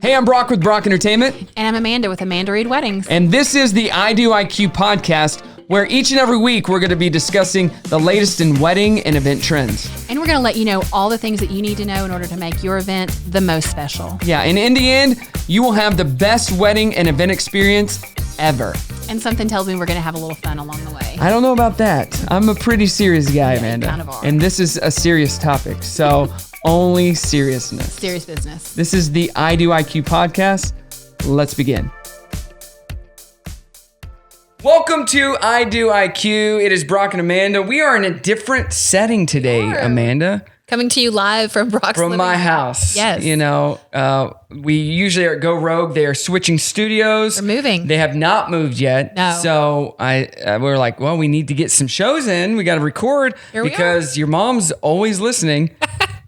Hey, I'm Brock with Brock Entertainment. And I'm Amanda with Amanda Reed Weddings. And this is the I Do IQ podcast, where each and every week we're going to be discussing the latest in wedding and event trends. And we're going to let you know all the things that you need to know in order to make your event the most special. Yeah, and in the end, you will have the best wedding and event experience ever. And something tells me we're going to have a little fun along the way. I don't know about that. I'm a pretty serious guy, Yeah, Amanda. you kind of are. And this is a serious topic, so only seriousness. Serious business. This is the I Do IQ podcast. Let's begin. Welcome to I Do IQ. It is Brock and Amanda. We are in a different setting today, Amanda. Coming to you live from Brock's From my living room. house. Yes. You know, we usually are at Go Rogue. They are switching studios. They're moving. They have not moved yet. No. So we're like, well, we need to get some shows in. We got to record Here we because your mom's always listening.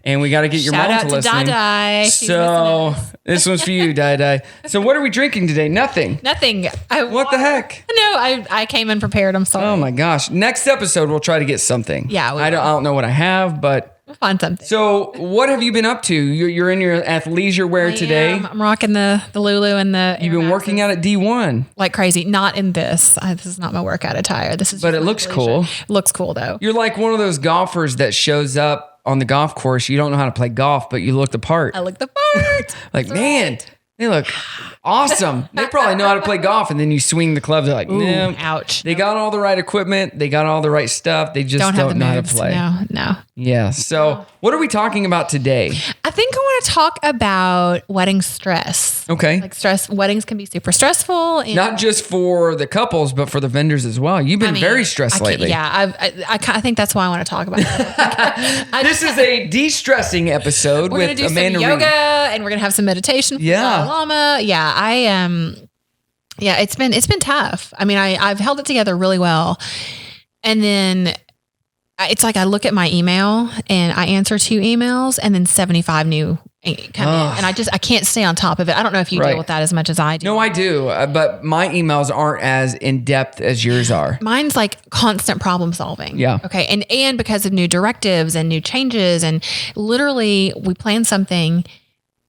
And we got to get your Shout mom out to to listen. Dai. She's So this one's for you, Dai. So what are we drinking today? Nothing. Nothing. What the heck? No, I came unprepared. I'm sorry. Oh my gosh. Next episode, we'll try to get something. Yeah, we I don't know what I have, but. We'll find something. So what have you been up to? You're in your athleisure wear today. I'm rocking the Lulu and the You've been working out at D1. like crazy. Not in this. This is not my workout attire. This is. But just it my looks athleisure. cool. Looks cool though. You're like one of those golfers that shows up on the golf course. You don't know how to play golf, but you look the part. I look the part. Like, That's man, right. they look awesome. They probably know how to play golf, and then you swing the club. They're like, Ooh, nah. ouch. They got all the right equipment. They got all the right stuff. They just Don't have the know how to moves. play. No. Yeah. So what are we talking about today? I think I want to talk about wedding stress. Okay. Like stress, weddings can be super stressful. And Not just for the couples, but for the vendors as well. You've been very stressed lately. Yeah, I think that's why I want to talk about it. This is a de-stressing episode We're with gonna do Amanda some Reed. yoga and we're gonna have some meditation. From Yeah. Dalai Lama. Yeah, it's been tough. I mean, I've held it together really well, and then it's like I look at my email and I answer 2 emails, and then 75 new come in, and I can't stay on top of it. I don't know if you Right. deal with that as much as I do. No, I do, but my emails aren't as in-depth as yours are. Mine's like constant problem solving. Yeah. Okay. And because of new directives and new changes, and literally we plan something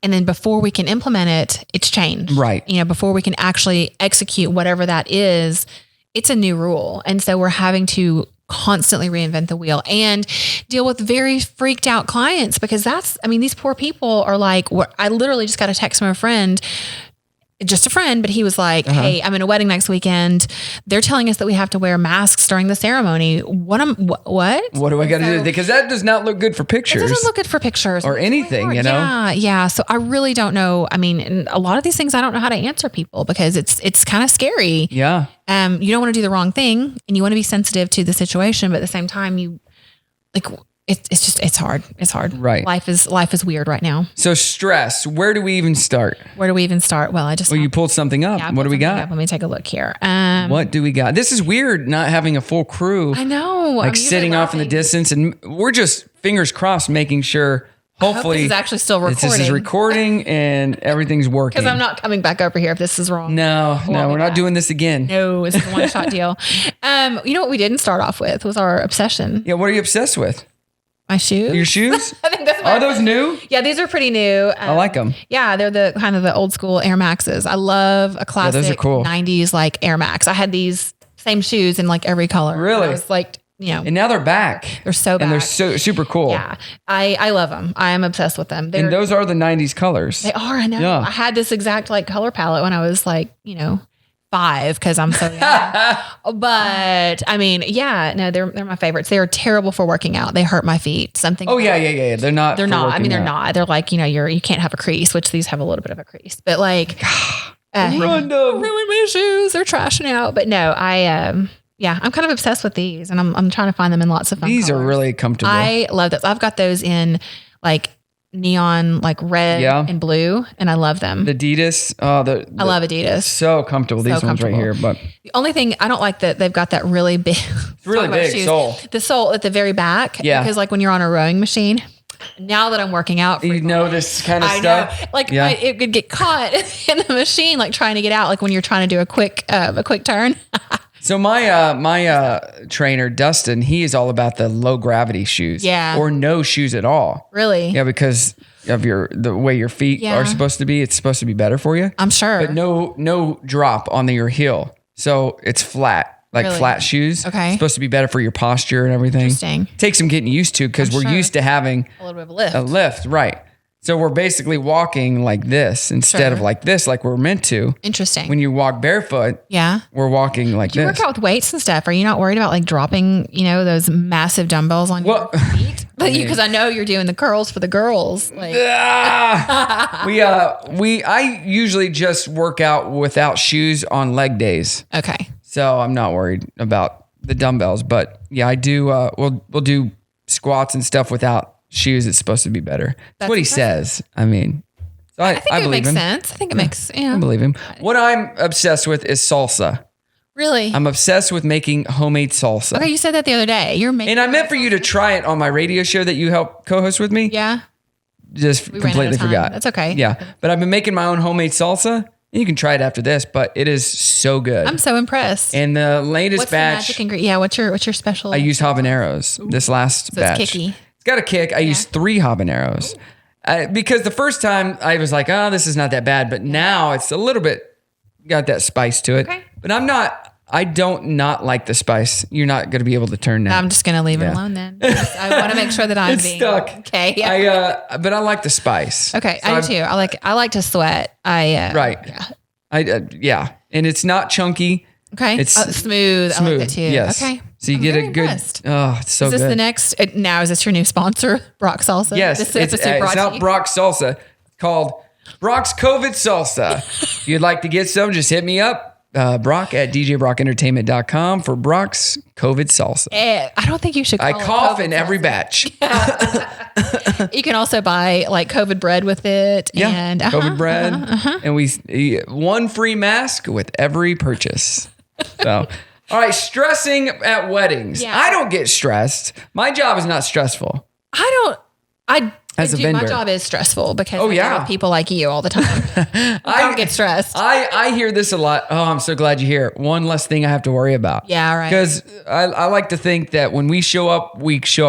and then before we can implement it, it's changed. Right. You know, before we can actually execute whatever that is, it's a new rule. And so we're having to constantly reinvent the wheel and deal with very freaked out clients because these poor people are like, I literally just got a text from a friend, just a friend, but he was like, hey, I'm in a wedding next weekend. They're telling us that we have to wear masks during the ceremony. What? What do I got to do? Because that does not look good for It pictures. doesn't look good for pictures Or anything, you know? Yeah. So I really don't know. I mean, and a lot of these things I don't know how to answer people because it's kind of scary. Yeah. You don't want to do the wrong thing and you want to be sensitive to the situation, but at the same time, it's hard. It's hard. Right. Life is weird right now. So stress, where do we even start? Where do we even start? Well, You pulled something up. I What do we pulled something got? up. Let me take a look here. What do we got? This is weird not having a full crew. I know. Like I'm usually sitting off in the laughing. distance, and we're just fingers crossed making sure hopefully this is actually still this is recording. recording and everything's working. Because I'm not coming back over here if this is wrong. No, we're not back. doing this again. No, it's a one-shot deal. You know what we didn't start off with was our obsession. Yeah, what are you obsessed with? My shoes. Your shoes? I think that's Are those new? Yeah, these are pretty new. I like them. Yeah, they're the kind of the old school Air Maxes. I love a classic those are cool. 90s like Air Max. I had these same shoes in like every color. Really? I was like, And now they're back. they're so bad. And they're so super cool. Yeah, I love them. I am obsessed with them. And those are the 90s colors. They are. I know. Yeah. I had this exact like color palette when I was like, 5 because I'm so young. But I mean, yeah, no, they're my favorites. They are terrible for working out. They hurt my feet. Something. Oh yeah. They're not. They're for not. I mean, working they're out. not. They're like, you can't have a crease, which these have a little bit of a crease. But like, Ruined them. ruined my shoes. They're trashing out. But no, I'm kind of obsessed with these, and I'm trying to find them in lots of fun These are colors. really comfortable. I love those. I've got those in like neon, like red and blue, and I love them. The Adidas. I love Adidas. So comfortable. These ones right here, but The only thing I don't like that they've got that really big, it's really big sole. The sole at the very back. Yeah. Because like when you're on a rowing machine, now that I'm working out, You know this kind of I stuff. know, like Yeah. it could get caught in the machine, like trying to get out, like when you're trying to do a quick turn. So my trainer Dustin, he is all about the low gravity shoes, or no shoes at all. Really? Yeah, because of the way your feet are supposed to be. It's supposed to be better for you. I'm sure, but no drop on your heel, so it's flat, like flat shoes. Okay, it's supposed to be better for your posture and everything. Interesting. Takes some getting used to because we're used to having a little bit of a lift, right? So we're basically walking like this instead of like this, like we're meant to. Interesting. When you walk barefoot, we're walking like this. You work out with weights and stuff. Are you not worried about like dropping, those massive dumbbells on your feet? Because I know you're doing the curls for the girls. Like, I usually just work out without shoes on leg days. Okay. So I'm not worried about the dumbbells, but I do. We'll do squats and stuff without shoes. It's supposed to be better. That's what he says. I mean, so I think it makes sense. I think it makes. Yeah. I believe him. What I'm obsessed with is salsa. Really? I'm obsessed with making homemade salsa. Okay, you said that the other day. You're making. And I meant for you to try it on my radio show that you help co-host with me. Yeah. Just completely forgot. That's okay. Yeah, but I've been making my own homemade salsa. You can try it after this, but it is so good. I'm so impressed. And the latest what's batch. The magic ingredient? Yeah. What's your special? I use habaneros. This last batch. It's kicky. It's got a kick. I used 3 habaneros because the first time I was like, oh, this is not that bad. But now it's a little bit got that spice to it. Okay. But I don't not like the spice. You're not going to be able to turn that. I'm just going to leave it alone then. I want to make sure that I'm being stuck. Okay. Yeah. But I like the spice. Okay. So I do too. I like to sweat. Right. Yeah. And it's not chunky. Okay. It's smooth. I like that too. Yes. Okay. So you get a good. Oh, it's so good. Is this the next? Now is this your new sponsor, Brock Salsa? Yes. It's not Brock Salsa. It's called Brock's COVID Salsa. If you'd like to get some, just hit me up, Brock at djbrockentertainment.com for Brock's COVID Salsa. I don't think you should. I cough in every batch. You can also buy like COVID bread with it. Yeah. And COVID bread, and we one free mask with every purchase. So. All right, stressing at weddings. Yeah. I don't get stressed. My job is not stressful. As a vendor. My job is stressful because I deal with people like you all the time. I don't get stressed. I hear this a lot. Oh, I'm so glad you hear it. One less thing I have to worry about. Yeah, right. Because I like to think that when we show up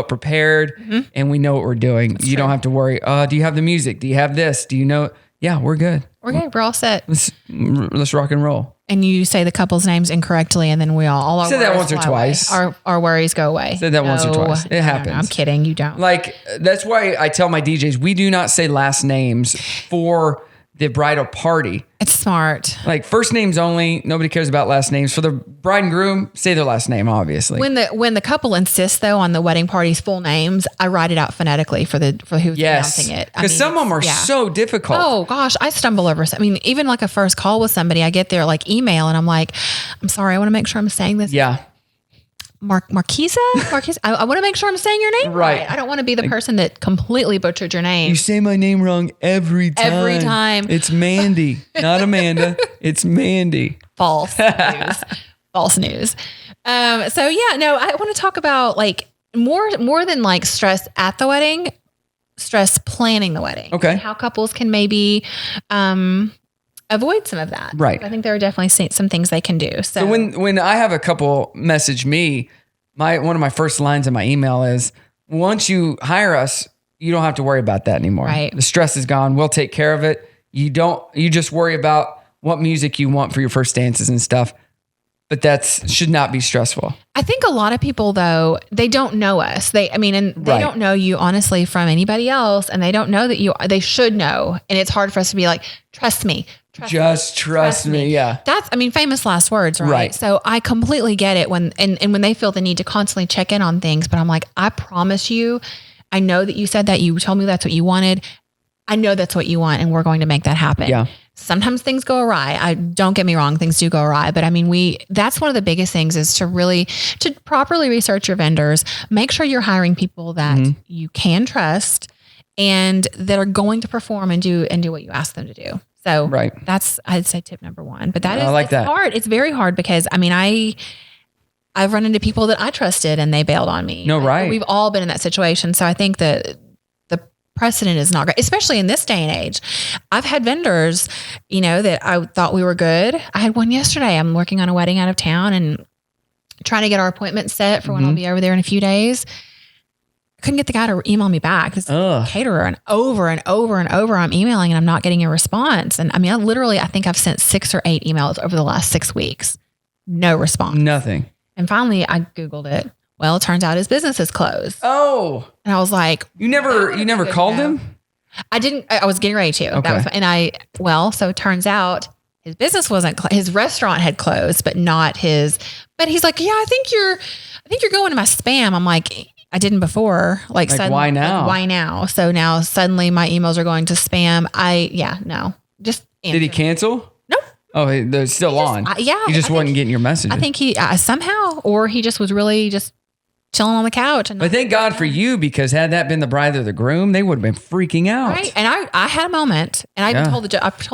prepared and we know what we're doing. That's true. Don't have to worry. Do you have the music? Do you have this? Do you know? Yeah, we're good. We're good. We're all set. Let's rock and roll. And you say the couple's names incorrectly, and then we all our said that once or twice. Our worries go away. Said that once or twice. It happens. No, I'm kidding. You don't. Like that's why I tell my DJs we do not say last names for the bridal party. It's smart. Like first names only. Nobody cares about last names. For the bride and groom, say their last name, obviously. When the couple insists though on the wedding party's full names, I write it out phonetically for who's announcing it. Because some of them are so difficult. Oh gosh, I stumble over. I mean, even like a first call with somebody, I get their like email and I'm like, I'm sorry, I want to make sure I'm saying this. Yeah. Marquisa? I want to make sure I'm saying your name right. I don't want to be the person that completely butchered your name. You say my name wrong every time. Every time. It's Mandy, not Amanda. It's Mandy. False news. False news. So yeah, no, I want to talk about like more than like stress at the wedding, stress planning the wedding. Okay. And how couples can maybe avoid some of that. Right. I think there are definitely some things they can do. So when I have a couple message me, one of my first lines in my email is, once you hire us, you don't have to worry about that anymore. Right. The stress is gone. We'll take care of it. You just worry about what music you want for your first dances and stuff. But should not be stressful. I think a lot of people though, they don't know us. They don't know you honestly from anybody else. And they don't know that they should know. And it's hard for us to be like, trust me. Trust me. Yeah. That's, famous last words, right? So I completely get it when they feel the need to constantly check in on things, but I'm like, I promise you, I know that you said that, you told me that's what you wanted. I know that's what you want and we're going to make that happen. Yeah. Sometimes things go awry. Don't get me wrong, things do go awry, but that's one of the biggest things is to properly research your vendors, make sure you're hiring people that you can trust and that are going to perform and do what you ask them to do. So that's, I'd say tip number one, but it's hard. It's very hard because I've run into people that I trusted and they bailed on me. No, right. We've all been in that situation. So I think that the precedent is not great, especially in this day and age. I've had vendors, that I thought we were good. I had one yesterday. I'm working on a wedding out of town and trying to get our appointment set for when I'll be over there in a few days. I couldn't get the guy to email me back. It's a caterer, and over I'm emailing and I'm not getting a response. And I mean, I think I've sent 6 or 8 emails over the last 6 weeks. No response. Nothing. And finally I Googled it. Well, it turns out his business is closed. Oh. And I was like, you never called him? I didn't. I was getting ready to. Okay. So it turns out his business wasn't, his restaurant had closed, but not his, but he's like, yeah, I think you're going to my spam. I'm like, I didn't before. Like suddenly, why now? Why now? So now suddenly my emails are going to spam. No. Just answer. Did he cancel? No. Oh, they're still on. He just wasn't getting your messages. I think he somehow, or he just was really just chilling on the couch. But thank God for you, because had that been the bride or the groom, they would have been freaking out. Right. And I had a moment, and I told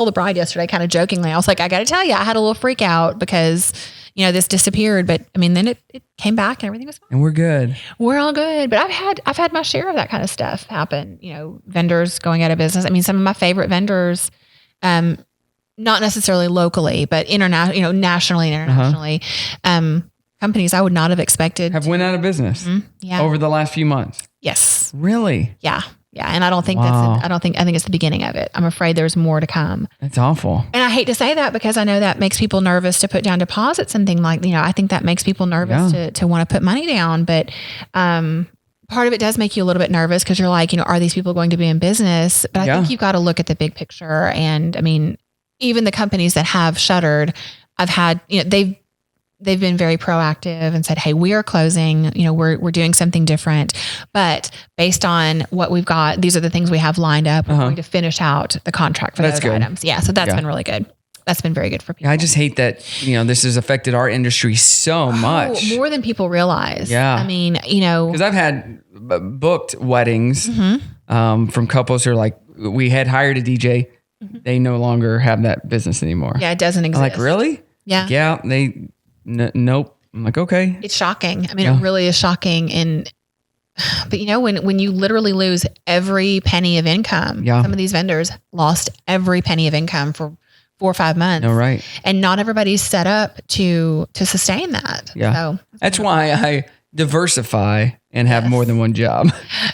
the bride yesterday, kind of jokingly, I was like, I got to tell you, I had a little freak out because, this disappeared, but I mean, then it came back and everything was fine. And we're good. We're all good. But I've had my share of that kind of stuff happen, vendors going out of business. I mean, some of my favorite vendors, not necessarily locally, but nationally and internationally, companies I would not have expected have went out of business over the last few months. Yes. Really? Yeah. Yeah. And I don't think I think it's the beginning of it. I'm afraid there's more to come. That's awful. And I hate to say that because I know that makes people nervous to put down deposits and things like, I think that makes people nervous to want to put money down. But, part of it does make you a little bit nervous because you're like, are these people going to be in business? But I think you've got to look at the big picture. And I mean, even the companies that have shuttered, I've had, they've been very proactive and said, hey, we are closing, we're doing something different, but based on what we've got, these are the things we have lined up. We're going to finish out the contract for those items. Yeah. So that's been really good. That's been very good for people. I just hate that, this has affected our industry so much. More than people realize. Yeah. I mean, because I've had booked weddings from couples who are like, we had hired a DJ. They no longer have that business anymore. Yeah. It doesn't exist. I'm like, really? Yeah. Yeah. Nope. I'm like, okay. It's shocking. I mean, it really is shocking. But when you literally lose every penny of income, some of these vendors lost every penny of income for 4 or 5 months. No, right. And not everybody's set up to sustain that. Yeah. So that's why I diversify and have more than one job.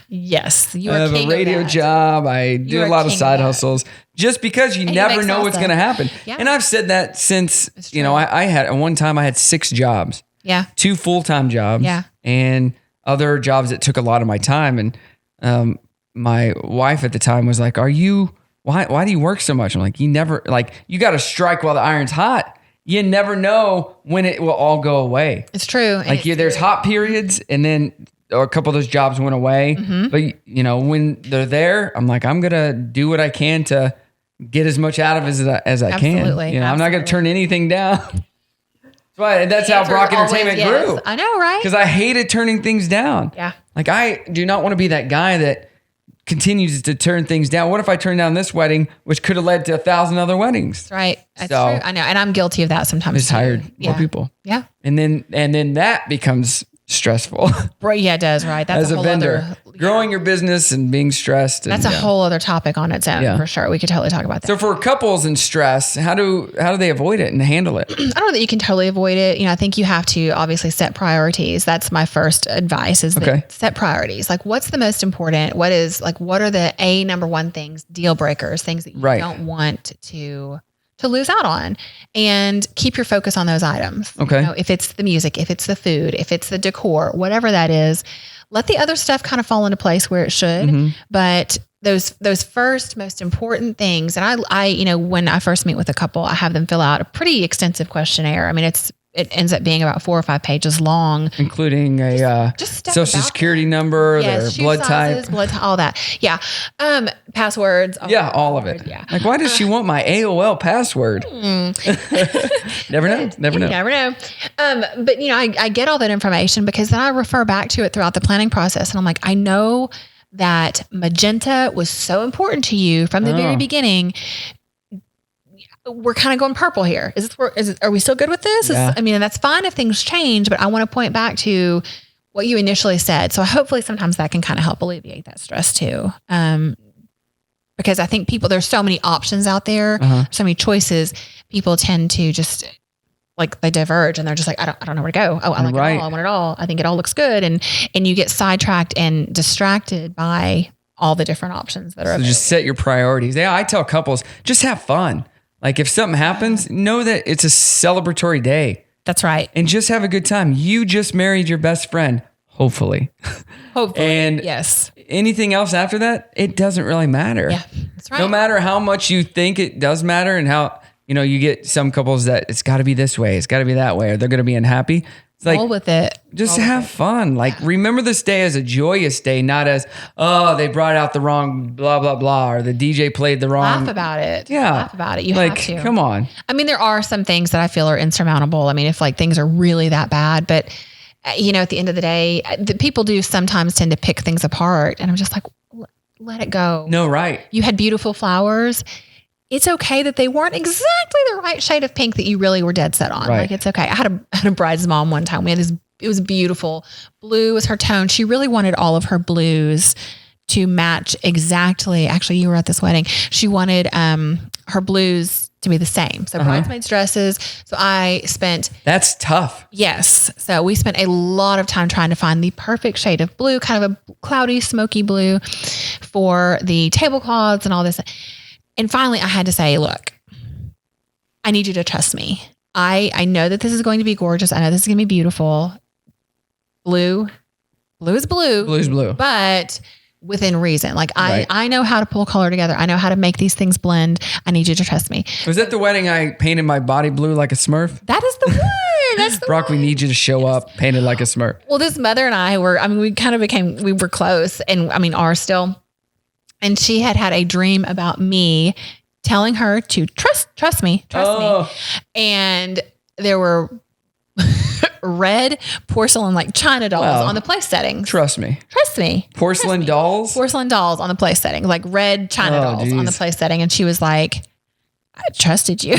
Yes. I have a radio job. I do a lot of side hustles just because you never know what's going to happen. Yeah. And I've said that since, I had at one time I had 6 jobs. Yeah. 2 full-time jobs. Yeah. And other jobs that took a lot of my time. And my wife at the time was like, why do you work so much? I'm like, you got to strike while the iron's hot. You never know when it will all go away. It's true. Like there's hot periods, and then a couple of those jobs went away. But when they're there, I'm like, I'm gonna do what I can to get as much out of it as I can. Absolutely. I'm not gonna turn anything down. That's how Brock Entertainment grew. I know, right? Because I hated turning things down. Yeah. Like I do not want to be that guy that continues to turn things down. What if I turn down this wedding, which could have led to 1,000 other weddings? That's right. That's true. I know. And I'm guilty of that sometimes. Just hired more people. Yeah. And then that becomes stressful. Right. Yeah, it does. Right. That's as a vendor, growing your business and being stressed. That's a whole other topic on its own for sure. We could totally talk about that. So for couples in stress, how do they avoid it and handle it? I don't know that you can totally avoid it. I think you have to obviously set priorities. That's my first advice is that set priorities. Like what's the most important? What are the number one things, deal breakers, things that you don't want to lose out on, and keep your focus on those items. Okay. If it's the music, if it's the food, if it's the decor, whatever that is, let the other stuff kind of fall into place where it should. But those first most important things, and I when I first meet with a couple, I have them fill out a pretty extensive questionnaire. I mean, it ends up being about 4 or 5 pages long, including a social security number, their blood type, all that. Yeah. Passwords. All of it. Yeah. Like, why does she want my AOL password? Never know. Never know. But I get all that information because then I refer back to it throughout the planning process. And I'm like, I know that magenta was so important to you from the very beginning. We're kind of going purple here. Are we still good with this? And that's fine if things change, but I want to point back to what you initially said. So hopefully sometimes that can kind of help alleviate that stress too. Because I think there's so many options out there, so many choices. People tend to just like they diverge and they're just like, I don't know where to go. Oh, I like it all. I want it all. I think it all looks good. And you get sidetracked and distracted by all the different options that are available. Just set your priorities. Yeah, I tell couples, just have fun. Like if something happens, know that it's a celebratory day. That's right. And just have a good time. You just married your best friend, hopefully. Hopefully. And yes. Anything else after that, it doesn't really matter. Yeah, that's right. No matter how much you think it does matter and how, you get some couples that it's got to be this way, it's got to be that way, or they're going to be unhappy. It's like, roll with it. Just have fun. Like, remember this day as a joyous day, not as, oh, they brought out the wrong blah, blah, blah, or the DJ played the wrong. Laugh about it. Yeah. Laugh about it. You have to. Come on. I mean, there are some things that I feel are insurmountable. I mean, if like things are really that bad, but at the end of the day, the people do sometimes tend to pick things apart. And I'm just like, let it go. No, right. You had beautiful flowers. It's okay that they weren't exactly the right shade of pink that you really were dead set on. Right. Like, it's okay. I had a bride's mom one time. We had this, it was beautiful. Blue was her tone. She really wanted all of her blues to match exactly. Actually, you were at this wedding. She wanted her blues to be the same. So bridesmaids dresses. So That's tough. Yes. So we spent a lot of time trying to find the perfect shade of blue, kind of a cloudy, smoky blue for the tablecloths and all this. And finally I had to say, look, I need you to trust me. I know that this is going to be gorgeous. I know this is going to be beautiful. Blue is blue. Blue is blue. But within reason. Like I know how to pull color together. I know how to make these things blend. I need you to trust me. Was that the wedding I painted my body blue like a Smurf? That is the one. That's the Brock, one. we need you to show up painted like a Smurf. Well, this mother and I we were close and are still. And she had a dream about me telling her to trust me. And there were red porcelain, like China dolls on the place settings. Trust me. Porcelain dolls? Porcelain dolls on the place setting, like red China dolls on the place setting. And she was like, I trusted you.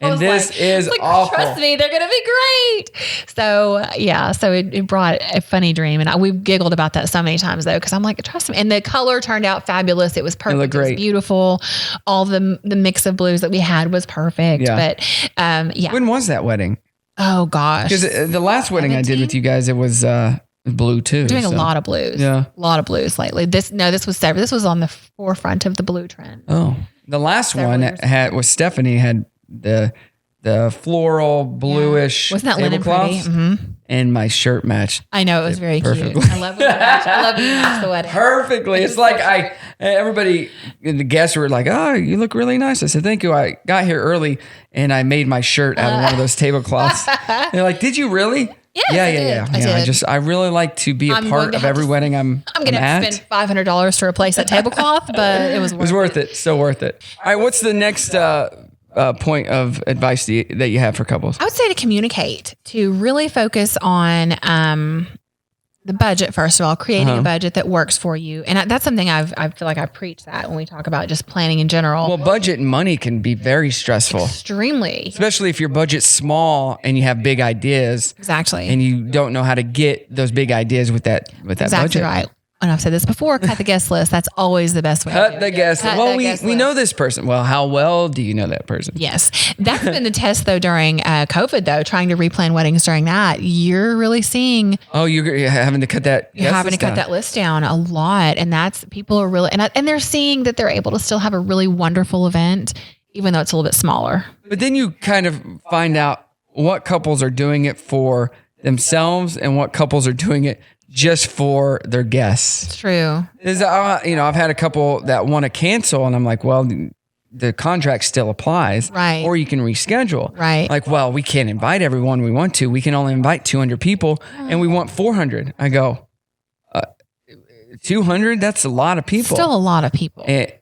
And this is awful. Trust me, they're going to be great. So yeah, so it brought a funny dream. And we've giggled about that so many times though, because I'm like, trust me. And the color turned out fabulous. It was perfect. It looked great. It was beautiful. All the mix of blues that we had was perfect. Yeah. But yeah. When was that wedding? Oh gosh. Because the last wedding 17? I did with you guys, it was blue too. We're doing a lot of blues. Yeah. A lot of blues lately. This was on the forefront of the blue trend. Oh. The last one was Stephanie had the floral bluish tablecloths, and my shirt matched. I know, it was very cute. I love when you match the wedding perfectly. It's like everybody, the guests were like, "Oh, you look really nice." I said, "Thank you." I got here early and I made my shirt out of one of those tablecloths. They're like, "Did you really?" Yes, yeah. I really like to be a part of every wedding I'm going to have to spend $500 to replace that tablecloth, but it was worth it. So worth it. All right, what's the next point of advice that you have for couples? I would say to communicate, to really focus on the budget, first of all, creating a budget that works for you. And that's something I feel like I preach that when we talk about just planning in general. Well, budget and money can be very stressful. Extremely. Especially if your budget's small and you have big ideas. Exactly. And you don't know how to get those big ideas with that budget. Exactly right. And I've said this before, cut the guest list. That's always the best way. Cut the guest list. Well, we know this person. Well, how well do you know that person? Yes. That's been the test though during COVID though, trying to replan weddings during that. You're really seeing. Oh, you're having to cut that. You're having to cut that list down a lot. And people are really, and they're seeing that they're able to still have a really wonderful event, even though it's a little bit smaller. But then you kind of find out what couples are doing it for themselves and what couples are doing it just for their guests. It's true. I've had a couple that want to cancel and I'm like, well, the contract still applies. Right. Or you can reschedule. Right. Like, well, we can't invite everyone we want to. We can only invite 200 people and we want 400. I go, 200? That's a lot of people. Still a lot of people. And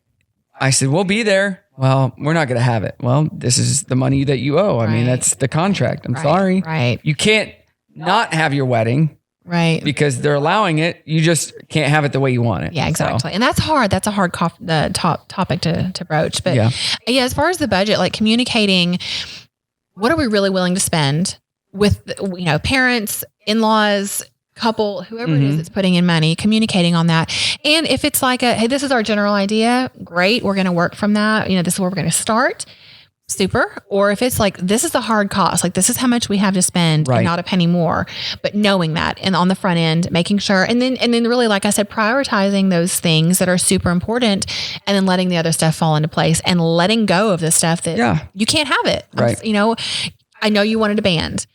I said, we'll be there. Well, we're not going to have it. Well, this is the money that you owe. I mean, that's the contract. I'm sorry. Right. You can't not have your wedding. Right. Because they're allowing it. You just can't have it the way you want it. Yeah, exactly. So. And that's hard. That's a hard topic to broach. But yeah, as far as the budget, like communicating, what are we really willing to spend with, parents, in-laws, couple, whoever it is that's putting in money, communicating on that. And if it's like hey, this is our general idea, great. We're going to work from that. This is where we're going to start. super, or if it's like, this is the hard cost, like this is how much we have to spend and not a penny more, but knowing that and on the front end, making sure, and then really, like I said, prioritizing those things that are super important and then letting the other stuff fall into place and letting go of the stuff that you can't have it. Right. You know, I know you wanted a band,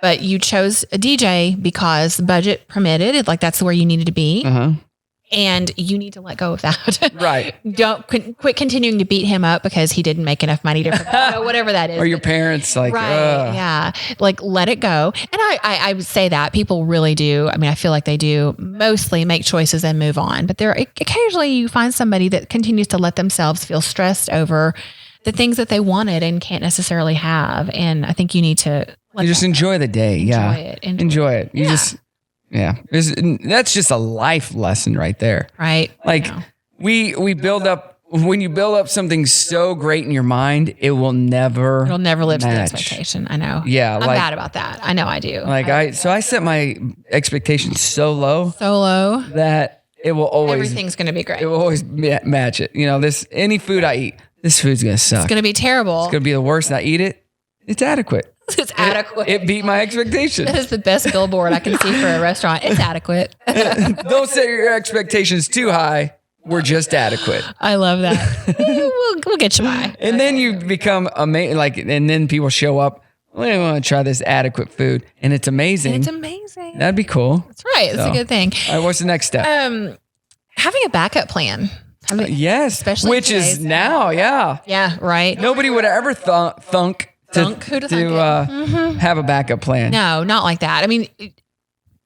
but you chose a DJ because budget permitted, like that's where you needed to be. And you need to let go of that. Right. Don't quit continuing to beat him up because he didn't make enough money to whatever that is. Or your parents, like, right. Yeah. Like, let it go. And I would say that people really do. I mean, I feel like they do mostly make choices and move on. But occasionally you find somebody that continues to let themselves feel stressed over the things that they wanted and can't necessarily have. And I think you need to just enjoy the day. Enjoy it. You just... Yeah. That's just a life lesson right there. Right. Like we build up, when you build up something so great in your mind, it'll never live to the expectation. I know. Yeah. I'm bad about that. I know I do. I set my expectations so low that it will always, everything's going to be great. It will always match it. You know, any food I eat, this food's going to suck. It's going to be terrible. It's going to be the worst. And I eat it. It's adequate. It's adequate. It beat my expectations. That is the best billboard I can see for a restaurant. It's adequate. Don't set your expectations too high. We're just adequate. I love that. We'll get you by. And then you become amazing. Like, and then people show up. I want to try this adequate food, and it's amazing. That'd be cool. That's right. It's a good thing. All right, what's the next step? Having a backup plan. Yes, especially which is now. Yeah. Right. Nobody would ever thunk to have a backup plan. No, not like that. I mean,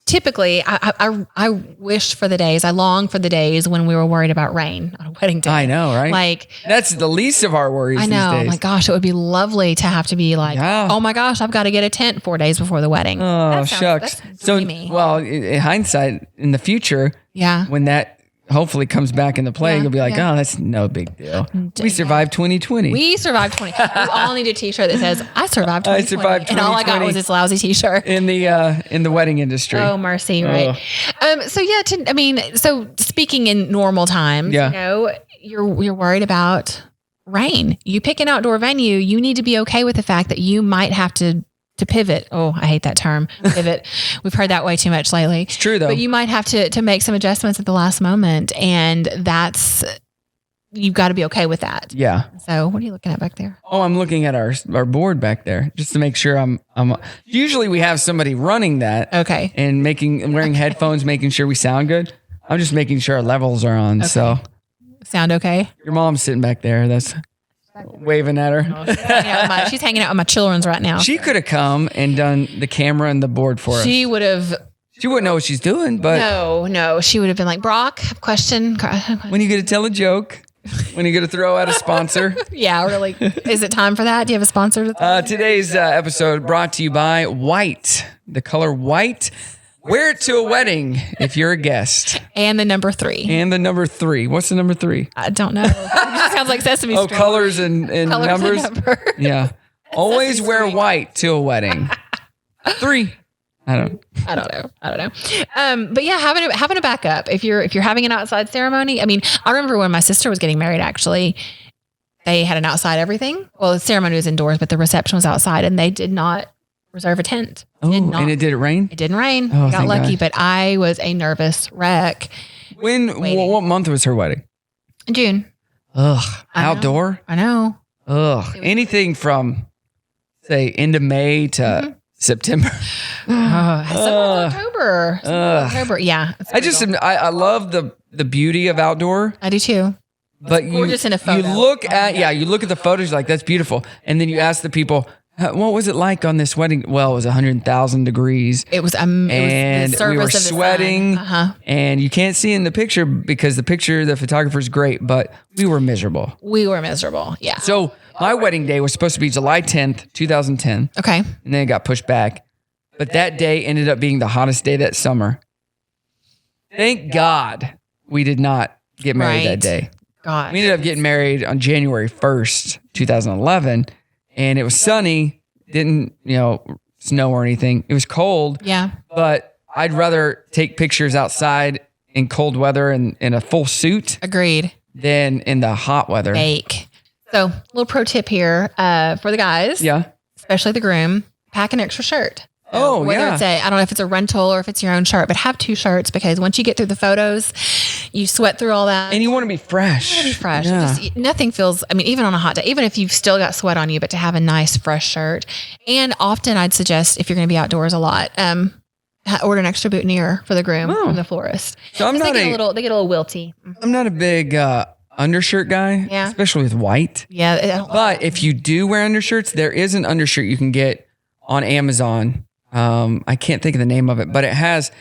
typically, I wished for the days, I longed for the days when we were worried about rain on a wedding day. I know, right? Like, that's the least of our worries. I know. These days. My gosh, it would be lovely to have to be like, oh my gosh, I've got to get a tent 4 days before the wedding. Oh, shucks. So, well, in hindsight, in the future, when that hopefully comes back into play, you'll be like, oh, that's no big deal. We survived 2020. We survived 20. We all need a t-shirt that says, I survived 2020. I survived 2020. And all I got was this lousy t-shirt. In the wedding industry. Oh, mercy, right. So speaking in normal times, you know, you're worried about rain. You pick an outdoor venue, you need to be okay with the fact that you might have to pivot. Oh, I hate that term. Pivot. We've heard that way too much lately. It's true though. But you might have to make some adjustments at the last moment. And you've got to be okay with that. Yeah. So what are you looking at back there? Oh, I'm looking at our board back there just to make sure I'm usually we have somebody running that. Okay. And wearing headphones, making sure we sound good. I'm just making sure our levels are on. Okay. So sound okay? Your mom's sitting back there. That's waving at her. She's hanging out with my children's right now. She could have come and done the camera and the board for us. She wouldn't know what she's doing, but no. She would have been like, Brock, question. When are you going to tell a joke? When are you going to throw out a sponsor? Yeah, really. Is it time for that? Do you have a sponsor? Today's episode brought to you by white. The color white. Wear it to a wedding if you're a guest. And the number 3. What's the number 3? I don't know. It just sounds like Sesame Street. Oh, colors and numbers? Yeah. Always wear white to a wedding. 3. I don't know. But yeah, having a backup. If you're having an outside ceremony, I mean, I remember when my sister was getting married, actually, they had an outside everything. Well, the ceremony was indoors, but the reception was outside, and they did not reserve a tent. Oh, and it did rain? It didn't rain. Oh, got lucky, but I was a nervous wreck. What month was her wedding? June. Ugh. Outdoor? I know. Ugh. Anything from, say, end of May to September. October. Yeah. I love the beauty of outdoor. I do too. But gorgeous in a photo. You look at the photos, you're like, that's beautiful. And then you ask the people, what was it like on this wedding? Well, it was 100,000 degrees. It was and we were sweating. And you can't see in the picture because the photographer's great, but we were miserable. Yeah. So my wedding day was supposed to be July 10th, 2010. Okay. And then it got pushed back. But that day ended up being the hottest day that summer. Thank God we did not get married that day. God. We ended up getting married on January 1st, 2011. And it was sunny, didn't, snow or anything. It was cold. Yeah. But I'd rather take pictures outside in cold weather and in a full suit. Agreed. Than in the hot weather. Fake. So, little pro tip here for the guys, especially the groom, pack an extra shirt. Whether it's I don't know if it's a rental or if it's your own shirt, but have 2 shirts because once you get through the photos, you sweat through all that. And you want to be fresh. Yeah. Nothing feels, I mean, even on a hot day, even if you've still got sweat on you, but to have a nice fresh shirt. And often I'd suggest if you're going to be outdoors a lot, order an extra boutonniere for the groom from the florist. So they get a little wilty. I'm not a big undershirt guy, especially with white. Yeah. But if you do wear undershirts, there is an undershirt you can get on Amazon. I can't think of the name of it, but it has